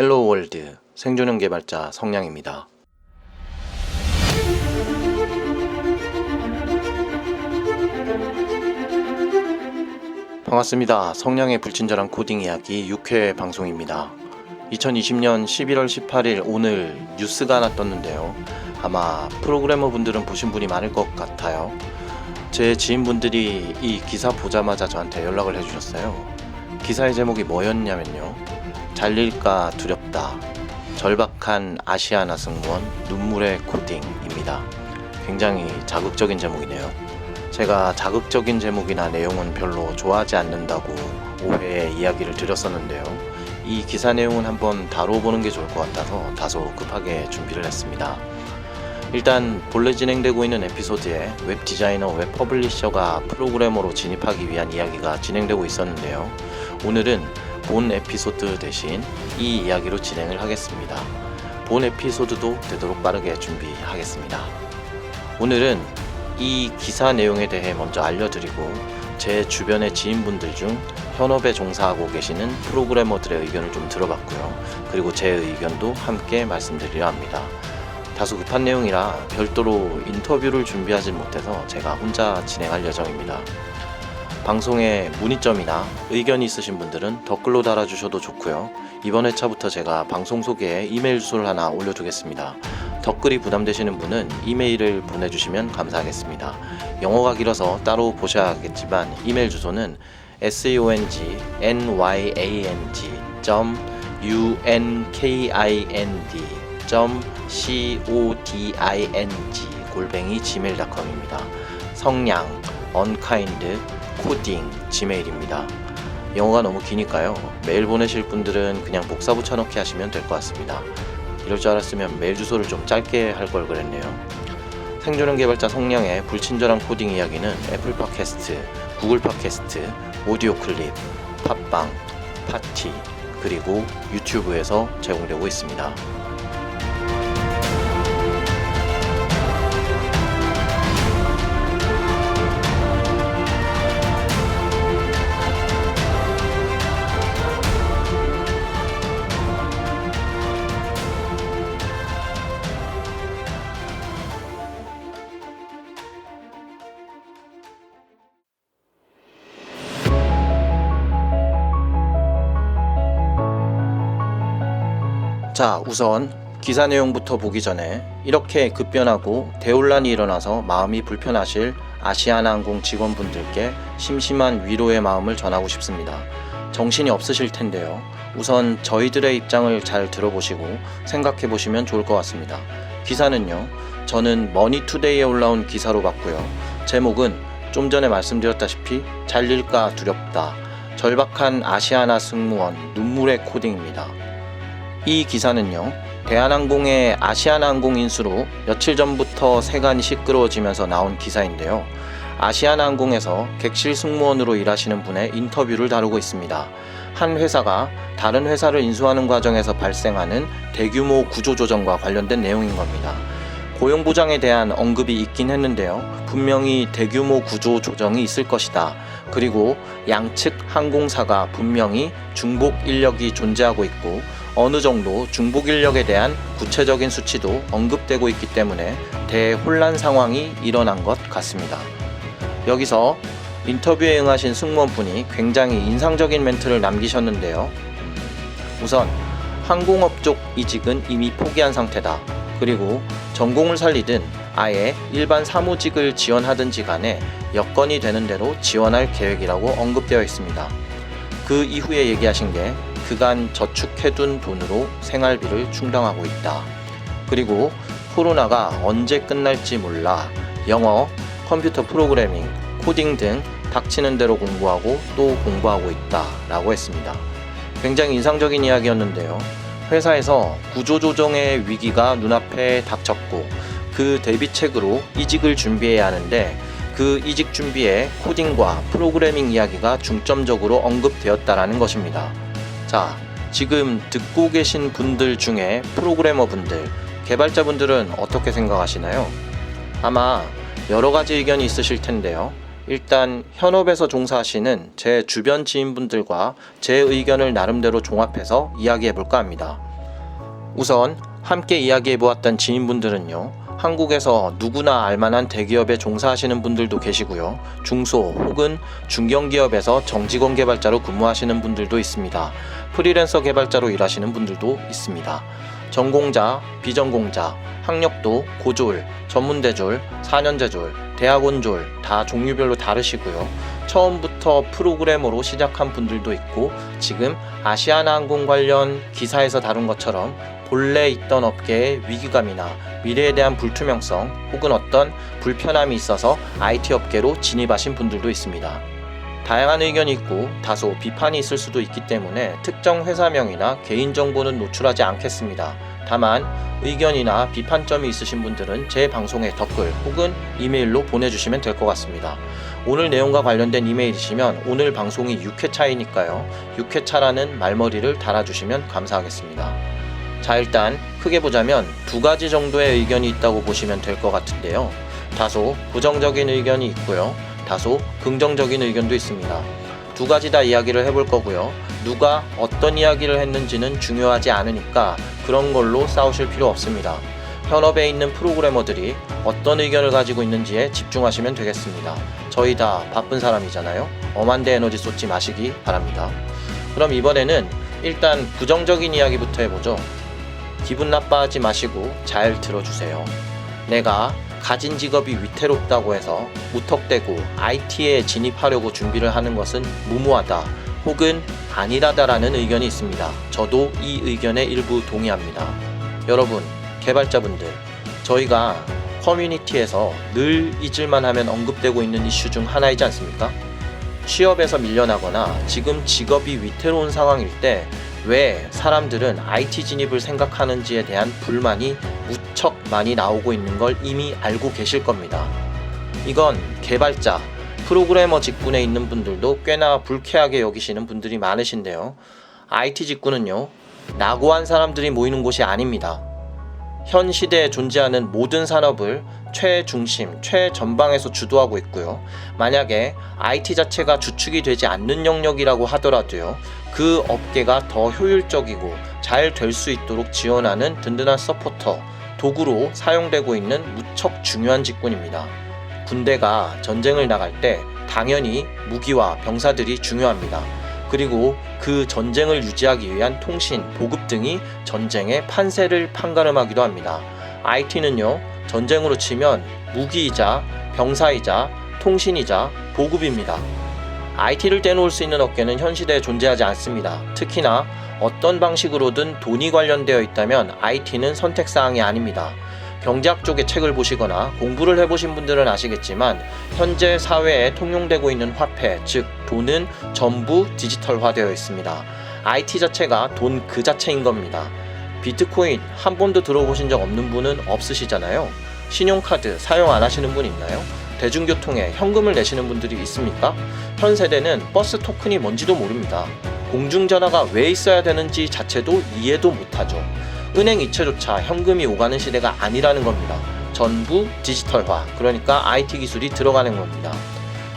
헬로우 월드 생존형 개발자 성량입니다. 반갑습니다. 성량의 불친절한 코딩 이야기 6회 방송입니다. 2020년 11월 18일 오늘 뉴스가 하나 떴는데요. 아마 프로그래머 분들은 보신 분이 많을 것 같아요. 제 지인분들이 이 기사 보자마자 저한테 연락을 해주셨어요. 기사의 제목이 뭐였냐면요, 잘릴까 두렵다, 절박한 아시아나 승무원 눈물의 코딩입니다. 굉장히 자극적인 제목이네요. 제가 자극적인 제목이나 내용은 별로 좋아하지 않는다고 5회에 이야기를 드렸었는데요. 이 기사 내용은 한번 다뤄보는 게 좋을 것 같아서 다소 급하게 준비를 했습니다. 일단 본래 진행되고 있는 에피소드에 웹 디자이너, 웹 퍼블리셔가 프로그래머로 진입하기 위한 이야기가 진행되고 있었는데요. 오늘은 본 에피소드 대신 이 이야기로 진행을 하겠습니다. 본 에피소드도 되도록 빠르게 준비하겠습니다. 오늘은 이 기사 내용에 대해 먼저 알려드리고 제 주변의 지인분들 중 현업에 종사하고 계시는 프로그래머들의 의견을 좀 들어봤고요. 그리고 제 의견도 함께 말씀드리려 합니다. 다소 급한 내용이라 별도로 인터뷰를 준비하지 못해서 제가 혼자 진행할 예정입니다. 방송에 문의점이나 의견이 있으신 분들은 댓글로 달아주셔도 좋고요. 이번 회차부터 제가 방송 소개에 이메일 주소를 하나 올려두겠습니다. 댓글이 부담되시는 분은 이메일을 보내주시면 감사하겠습니다. 영어가 길어서 따로 보셔야겠지만 이메일 주소는 songwang.coding@gmail.com입니다. 성량 unkind 코딩 gmail입니다. 영어가 너무 기니까요, 메일 보내실 분들은 그냥 복사 붙여넣기 하시면 될 것 같습니다. 이럴 줄 알았으면 메일 주소를 좀 짧게 할 걸 그랬네요. 생존형 개발자 성량의 불친절한 코딩 이야기는 애플 팟캐스트, 구글 팟캐스트, 오디오 클립, 팟빵, 파티, 그리고 유튜브에서 제공되고 있습니다. 자, 우선 기사 내용부터 보기 전에 이렇게 급변하고 대혼란이 일어나서 마음이 불편하실 아시아나항공 직원분들께 심심한 위로의 마음을 전하고 싶습니다. 정신이 없으실 텐데요. 우선 저희들의 입장을 잘 들어보시고 생각해 보시면 좋을 것 같습니다. 기사는요, 저는 머니투데이에 올라온 기사로 봤고요. 제목은 좀 전에 말씀드렸다시피 잘릴까 두렵다, 절박한 아시아나 승무원 눈물의 코딩입니다. 이 기사는요, 대한항공의 아시아나항공 인수로 며칠 전부터 세간이 시끄러워지면서 나온 기사인데요. 아시아나항공에서 객실 승무원으로 일하시는 분의 인터뷰를 다루고 있습니다. 한 회사가 다른 회사를 인수하는 과정에서 발생하는 대규모 구조조정과 관련된 내용인 겁니다. 고용보장에 대한 언급이 있긴 했는데요. 분명히 대규모 구조조정이 있을 것이다. 그리고 양측 항공사가 분명히 중복 인력이 존재하고 있고 어느 정도 중복 인력에 대한 구체적인 수치도 언급되고 있기 때문에 대혼란 상황이 일어난 것 같습니다. 여기서 인터뷰에 응하신 승무원분이 굉장히 인상적인 멘트를 남기셨는데요. 우선 항공업 쪽 이직은 이미 포기한 상태다. 그리고 전공을 살리든 아예 일반 사무직을 지원하든지 간에 여건이 되는 대로 지원할 계획이라고 언급되어 있습니다. 그 이후에 얘기하신 게 그간 저축해둔 돈으로 생활비를 충당하고 있다. 그리고 코로나가 언제 끝날지 몰라 영어, 컴퓨터 프로그래밍, 코딩 등 닥치는 대로 공부하고 또 공부하고 있다 라고 했습니다. 굉장히 인상적인 이야기였는데요. 회사에서 구조조정의 위기가 눈앞에 닥쳤고 그 대비책으로 이직을 준비해야 하는데 그 이직 준비에 코딩과 프로그래밍 이야기가 중점적으로 언급되었다라는 것입니다. 자, 지금 듣고 계신 분들 중에 프로그래머 분들, 개발자 분들은 어떻게 생각하시나요? 아마 여러 가지 의견이 있으실 텐데요. 일단 현업에서 종사하시는 제 주변 지인분들과 제 의견을 나름대로 종합해서 이야기해 볼까 합니다. 우선 함께 이야기해보았던 지인분들은요, 한국에서 누구나 알만한 대기업에 종사하시는 분들도 계시고요, 중소 혹은 중견기업에서 정직원 개발자로 근무하시는 분들도 있습니다. 프리랜서 개발자로 일하시는 분들도 있습니다. 전공자, 비전공자, 학력도 고졸, 전문대졸, 4년제졸, 대학원졸 다 종류별로 다르시고요. 처음부터 프로그래머로 시작한 분들도 있고, 지금 아시아나항공 관련 기사에서 다룬 것처럼 본래 있던 업계의 위기감이나 미래에 대한 불투명성 혹은 어떤 불편함이 있어서 IT 업계로 진입하신 분들도 있습니다. 다양한 의견이 있고 다소 비판이 있을 수도 있기 때문에 특정 회사명이나 개인정보는 노출하지 않겠습니다. 다만 의견이나 비판점이 있으신 분들은 제 방송에 댓글 혹은 이메일로 보내주시면 될 것 같습니다. 오늘 내용과 관련된 이메일이시면 오늘 방송이 6회차이니까요. 6회차라는 말머리를 달아주시면 감사하겠습니다. 자, 일단 크게 보자면 두 가지 정도의 의견이 있다고 보시면 될 것 같은데요. 다소 부정적인 의견이 있고요, 다소 긍정적인 의견도 있습니다. 두 가지 다 이야기를 해볼 거고요. 누가 어떤 이야기를 했는지는 중요하지 않으니까 그런 걸로 싸우실 필요 없습니다. 현업에 있는 프로그래머들이 어떤 의견을 가지고 있는지에 집중하시면 되겠습니다. 저희 다 바쁜 사람이잖아요. 엄한데 에너지 쏟지 마시기 바랍니다. 그럼 이번에는 일단 부정적인 이야기부터 해보죠. 기분 나빠하지 마시고 잘 들어주세요. 내가 가진 직업이 위태롭다고 해서 무턱대고 IT에 진입하려고 준비를 하는 것은 무모하다 혹은 아니라다라는 의견이 있습니다. 저도 이 의견에 일부 동의합니다. 여러분, 개발자분들, 저희가 커뮤니티에서 늘 잊을만 하면 언급되고 있는 이슈 중 하나이지 않습니까? 취업에서 밀려나거나 지금 직업이 위태로운 상황일 때 왜 사람들은 IT 진입을 생각하는지에 대한 불만이 무척 많이 나오고 있는 걸 이미 알고 계실 겁니다. 이건 개발자, 프로그래머 직군에 있는 분들도 꽤나 불쾌하게 여기시는 분들이 많으신데요. IT 직군은요, 낙오한 사람들이 모이는 곳이 아닙니다. 현 시대에 존재하는 모든 산업을 최중심, 최전방에서 주도하고 있고요. 만약에 IT 자체가 주축이 되지 않는 영역이라고 하더라도요, 그 업계가 더 효율적이고 잘 될 수 있도록 지원하는 든든한 서포터, 도구로 사용되고 있는 무척 중요한 직군입니다. 군대가 전쟁을 나갈 때 당연히 무기와 병사들이 중요합니다. 그리고 그 전쟁을 유지하기 위한 통신, 보급 등이 전쟁의 판세를 판가름하기도 합니다. IT는요, 전쟁으로 치면 무기이자 병사이자 통신이자 보급입니다. IT를 떼놓을 수 있는 업계는 현 시대에 존재하지 않습니다. 특히나 어떤 방식으로든 돈이 관련되어 있다면 IT는 선택사항이 아닙니다. 경제학 쪽의 책을 보시거나 공부를 해보신 분들은 아시겠지만 현재 사회에 통용되고 있는 화폐, 즉 돈은 전부 디지털화되어 있습니다. IT 자체가 돈 그 자체인 겁니다. 비트코인 한 번도 들어보신 적 없는 분은 없으시잖아요. 신용카드 사용 안 하시는 분 있나요? 대중교통에 현금을 내시는 분들이 있습니까? 현 세대는 버스 토큰이 뭔지도 모릅니다. 공중전화가 왜 있어야 되는지 자체도 이해도 못하죠. 은행 이체조차 현금이 오가는 시대가 아니라는 겁니다. 전부 디지털화, 그러니까 IT 기술이 들어가는 겁니다.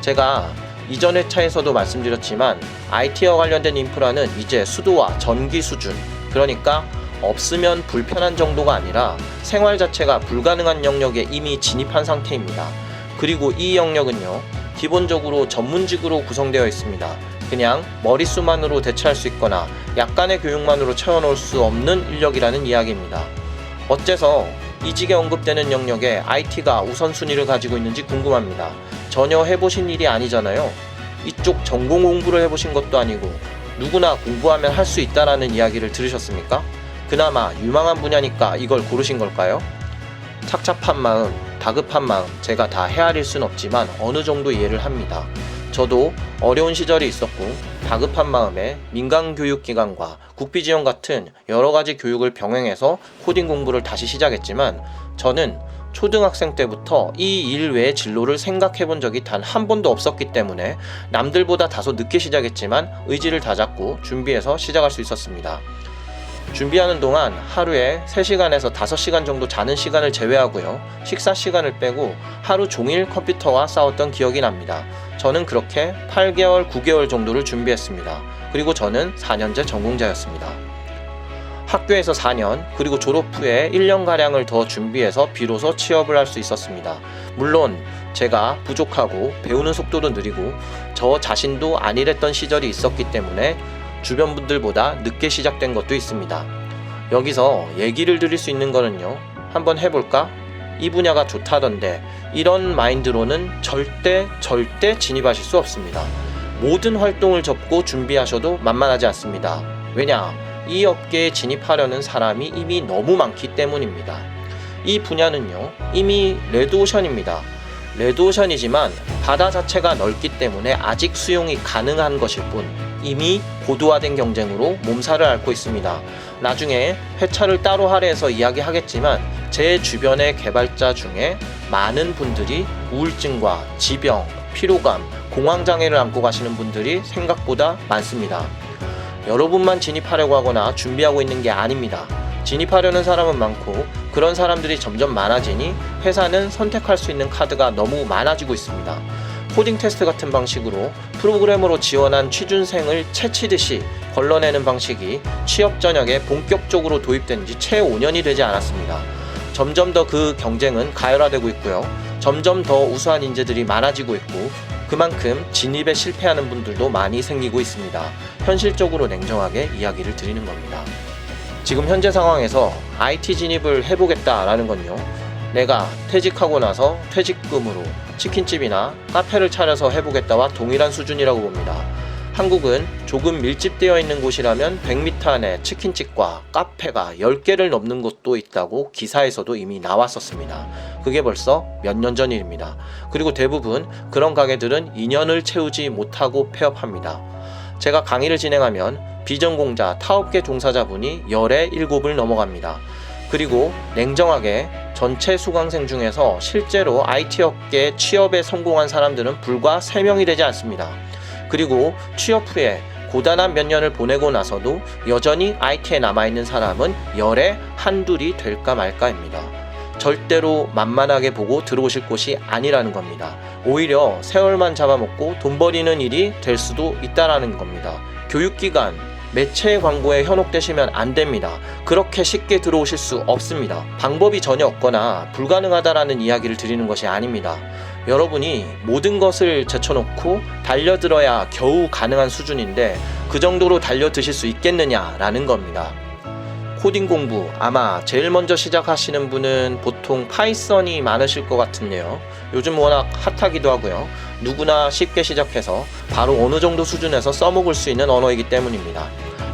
제가 이전 회차에서도 말씀드렸지만 IT와 관련된 인프라는 이제 수도와 전기 수준, 그러니까 없으면 불편한 정도가 아니라 생활 자체가 불가능한 영역에 이미 진입한 상태입니다. 그리고 이 영역은요, 기본적으로 전문직으로 구성되어 있습니다. 그냥 머릿수만으로 대체할 수 있거나 약간의 교육만으로 채워넣을 수 없는 인력이라는 이야기입니다. 어째서 이직에 언급되는 영역에 IT가 우선순위를 가지고 있는지 궁금합니다. 전혀 해보신 일이 아니잖아요. 이쪽 전공 공부를 해보신 것도 아니고 누구나 공부하면 할 수 있다라는 이야기를 들으셨습니까? 그나마 유망한 분야니까 이걸 고르신 걸까요? 착잡한 마음, 다급한 마음, 제가 다 헤아릴 순 없지만 어느 정도 이해를 합니다. 저도 어려운 시절이 있었고 다급한 마음에 민간교육기관과 국비지원 같은 여러가지 교육을 병행해서 코딩 공부를 다시 시작했지만 저는 초등학생 때부터 이 일 외의 진로를 생각해 본 적이 단 한 번도 없었기 때문에 남들보다 다소 늦게 시작했지만 의지를 다잡고 준비해서 시작할 수 있었습니다. 준비하는 동안 하루에 3시간에서 5시간 정도 자는 시간을 제외하고요, 식사 시간을 빼고 하루 종일 컴퓨터와 싸웠던 기억이 납니다. 저는 그렇게 8개월, 9개월 정도를 준비했습니다. 그리고 저는 4년제 전공자였습니다. 학교에서 4년, 그리고 졸업 후에 1년가량을 더 준비해서 비로소 취업을 할 수 있었습니다. 물론 제가 부족하고 배우는 속도도 느리고 저 자신도 안일했던 시절이 있었기 때문에 주변 분들보다 늦게 시작된 것도 있습니다. 여기서 얘기를 드릴 수 있는 거는요, 한번 해볼까? 이 분야가 좋다던데, 이런 마인드로는 절대 진입하실 수 없습니다. 모든 활동을 접고 준비하셔도 만만하지 않습니다. 왜냐? 이 업계에 진입하려는 사람이 이미 너무 많기 때문입니다. 이 분야는요, 이미 레드오션입니다. 레드오션이지만 바다 자체가 넓기 때문에 아직 수용이 가능한 것일 뿐, 이미 고도화된 경쟁으로 몸살을 앓고 있습니다. 나중에 회차를 따로 할애해서 이야기하겠지만 제 주변의 개발자 중에 많은 분들이 우울증과 지병, 피로감, 공황장애를 안고 가시는 분들이 생각보다 많습니다. 여러분만 진입하려고 하거나 준비하고 있는 게 아닙니다. 진입하려는 사람은 많고 그런 사람들이 점점 많아지니 회사는 선택할 수 있는 카드가 너무 많아지고 있습니다. 코딩 테스트 같은 방식으로 프로그래머로 지원한 취준생을 채치듯이 걸러내는 방식이 취업 전역에 본격적으로 도입된 지 채 5년이 되지 않았습니다. 점점 더 그 경쟁은 가열화되고 있고요. 점점 더 우수한 인재들이 많아지고 있고 그만큼 진입에 실패하는 분들도 많이 생기고 있습니다. 현실적으로 냉정하게 이야기를 드리는 겁니다. 지금 현재 상황에서 IT 진입을 해보겠다라는 건요, 내가 퇴직하고 나서 퇴직금으로 치킨집이나 카페를 차려서 해보겠다와 동일한 수준이라고 봅니다. 한국은 조금 밀집되어 있는 곳이라면 100m 안에 치킨집과 카페가 10개를 넘는 곳도 있다고 기사에서도 이미 나왔었습니다. 그게 벌써 몇 년 전 일입니다. 그리고 대부분 그런 가게들은 2년을 채우지 못하고 폐업합니다. 제가 강의를 진행하면 비전공자, 타업계 종사자분이 열에 7을 넘어갑니다. 그리고 냉정하게 전체 수강생 중에서 실제로 IT 업계에 취업에 성공한 사람들은 불과 3명이 되지 않습니다. 그리고 취업 후에 고단한 몇 년을 보내고 나서도 여전히 IT에 남아있는 사람은 열에 한둘이 될까 말까입니다. 절대로 만만하게 보고 들어오실 곳이 아니라는 겁니다. 오히려 세월만 잡아먹고 돈 버리는 일이 될 수도 있다라는 겁니다. 교육기관, 매체의 광고에 현혹되시면 안 됩니다. 그렇게 쉽게 들어오실 수 없습니다. 방법이 전혀 없거나 불가능하다라는 이야기를 드리는 것이 아닙니다. 여러분이 모든 것을 제쳐놓고 달려들어야 겨우 가능한 수준인데 그 정도로 달려드실 수 있겠느냐라는 겁니다. 코딩 공부 아마 제일 먼저 시작하시는 분은 보통 파이썬이 많으실 것 같은데요. 요즘 워낙 핫하기도 하고요. 누구나 쉽게 시작해서 바로 어느 정도 수준에서 써먹을 수 있는 언어이기 때문입니다.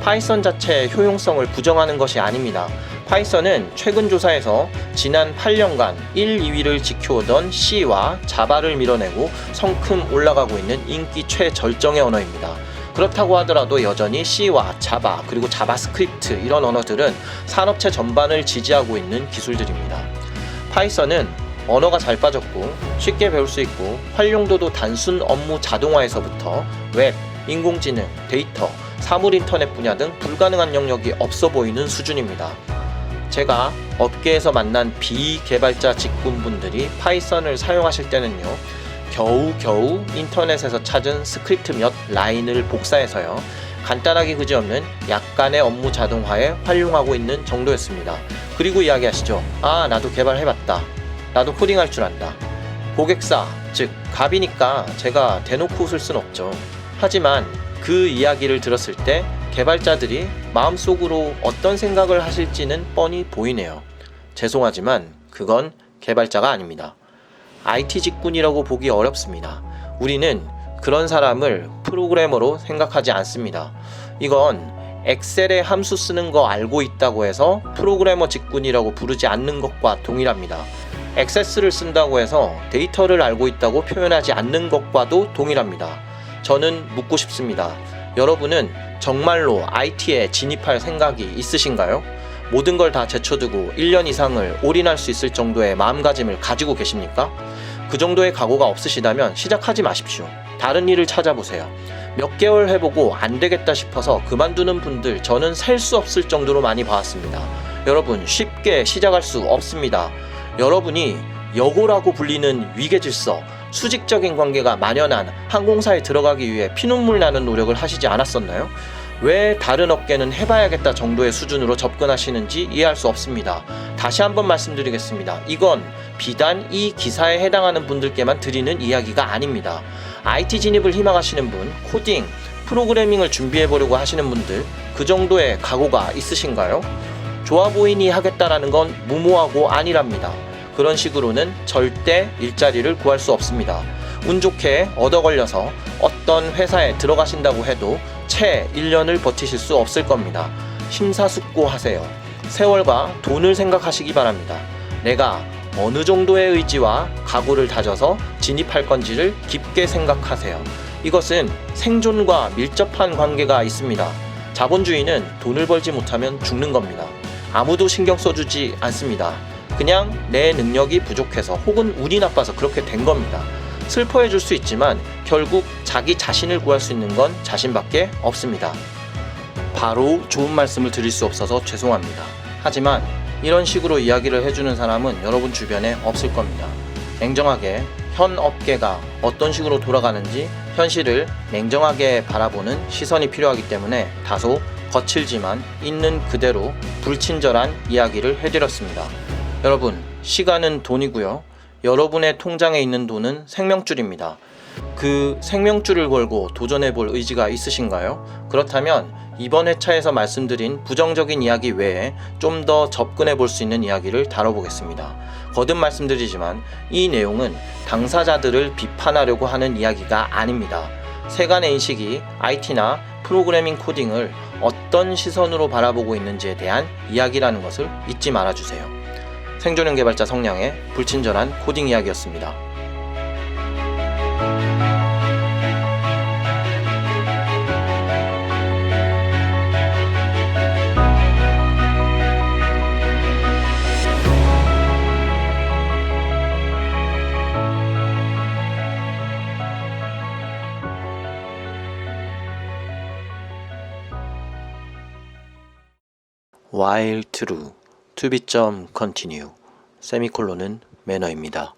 파이썬 자체의 효용성을 부정하는 것이 아닙니다. 파이썬은 최근 조사에서 지난 8년간 1, 2위를 지켜오던 C와 자바를 밀어내고 성큼 올라가고 있는 인기 최절정의 언어입니다. 그렇다고 하더라도 여전히 C와 자바 그리고 자바스크립트 이런 언어들은 산업체 전반을 지지하고 있는 기술들입니다. 파이썬은 언어가 잘 빠졌고 쉽게 배울 수 있고 활용도도 단순 업무 자동화에서부터 웹, 인공지능, 데이터, 사물 인터넷 분야 등 불가능한 영역이 없어 보이는 수준입니다. 제가 업계에서 만난 비개발자 직군분들이 파이썬을 사용하실 때는요, 겨우 인터넷에서 찾은 스크립트 몇 라인을 복사해서요, 간단하게 그지없는 약간의 업무 자동화에 활용하고 있는 정도였습니다. 그리고 이야기하시죠. 아, 나도 개발해봤다. 나도 코딩할 줄 안다. 고객사, 즉 갑이니까 제가 대놓고 웃을 순 없죠. 하지만 그 이야기를 들었을 때 개발자들이 마음속으로 어떤 생각을 하실지는 뻔히 보이네요. 죄송하지만 그건 개발자가 아닙니다. IT 직군이라고 보기 어렵습니다. 우리는 그런 사람을 프로그래머로 생각하지 않습니다. 이건 엑셀에 함수 쓰는 거 알고 있다고 해서 프로그래머 직군이라고 부르지 않는 것과 동일합니다. 액세스를 쓴다고 해서 데이터를 알고 있다고 표현하지 않는 것과도 동일합니다. 저는 묻고 싶습니다. 여러분은 정말로 IT에 진입할 생각이 있으신가요? 모든 걸 다 제쳐두고 1년 이상을 올인할 수 있을 정도의 마음가짐을 가지고 계십니까? 그 정도의 각오가 없으시다면 시작하지 마십시오. 다른 일을 찾아보세요. 몇 개월 해보고 안 되겠다 싶어서 그만두는 분들 저는 셀 수 없을 정도로 많이 봐왔습니다. 여러분, 쉽게 시작할 수 없습니다. 여러분이 여고라고 불리는 위계질서, 수직적인 관계가 만연한 항공사에 들어가기 위해 피눈물 나는 노력을 하시지 않았었나요? 왜 다른 업계는 해봐야겠다 정도의 수준으로 접근하시는지 이해할 수 없습니다. 다시 한번 말씀드리겠습니다. 이건 비단 이 기사에 해당하는 분들께만 드리는 이야기가 아닙니다. IT 진입을 희망하시는 분, 코딩, 프로그래밍을 준비해보려고 하시는 분들, 그 정도의 각오가 있으신가요? 좋아 보이니 하겠다라는 건 무모하고 아니랍니다. 그런 식으로는 절대 일자리를 구할 수 없습니다. 운 좋게 얻어 걸려서 어떤 회사에 들어가신다고 해도 채 1년을 버티실 수 없을 겁니다. 심사숙고하세요. 세월과 돈을 생각하시기 바랍니다. 내가 어느 정도의 의지와 각오를 다져서 진입할 건지를 깊게 생각하세요. 이것은 생존과 밀접한 관계가 있습니다. 자본주의는 돈을 벌지 못하면 죽는 겁니다. 아무도 신경 써주지 않습니다. 그냥 내 능력이 부족해서 혹은 운이 나빠서 그렇게 된 겁니다. 슬퍼해 줄 수 있지만 결국 자기 자신을 구할 수 있는 건 자신밖에 없습니다. 바로 좋은 말씀을 드릴 수 없어서 죄송합니다. 하지만 이런 식으로 이야기를 해주는 사람은 여러분 주변에 없을 겁니다. 냉정하게 현 업계가 어떤 식으로 돌아가는지 현실을 냉정하게 바라보는 시선이 필요하기 때문에 다소 거칠지만 있는 그대로 불친절한 이야기를 해드렸습니다. 여러분, 시간은 돈이고요. 여러분의 통장에 있는 돈은 생명줄입니다. 그 생명줄을 걸고 도전해볼 의지가 있으신가요? 그렇다면 이번 회차에서 말씀드린 부정적인 이야기 외에 좀 더 접근해볼 수 있는 이야기를 다뤄보겠습니다. 거듭 말씀드리지만 이 내용은 당사자들을 비판하려고 하는 이야기가 아닙니다. 세간의 인식이 IT나 프로그래밍 코딩을 어떤 시선으로 바라보고 있는지에 대한 이야기라는 것을 잊지 말아주세요. 생존형 개발자 성량의 불친절한 코딩 이야기였습니다. while true, to be continue, 세미콜론은 매너입니다.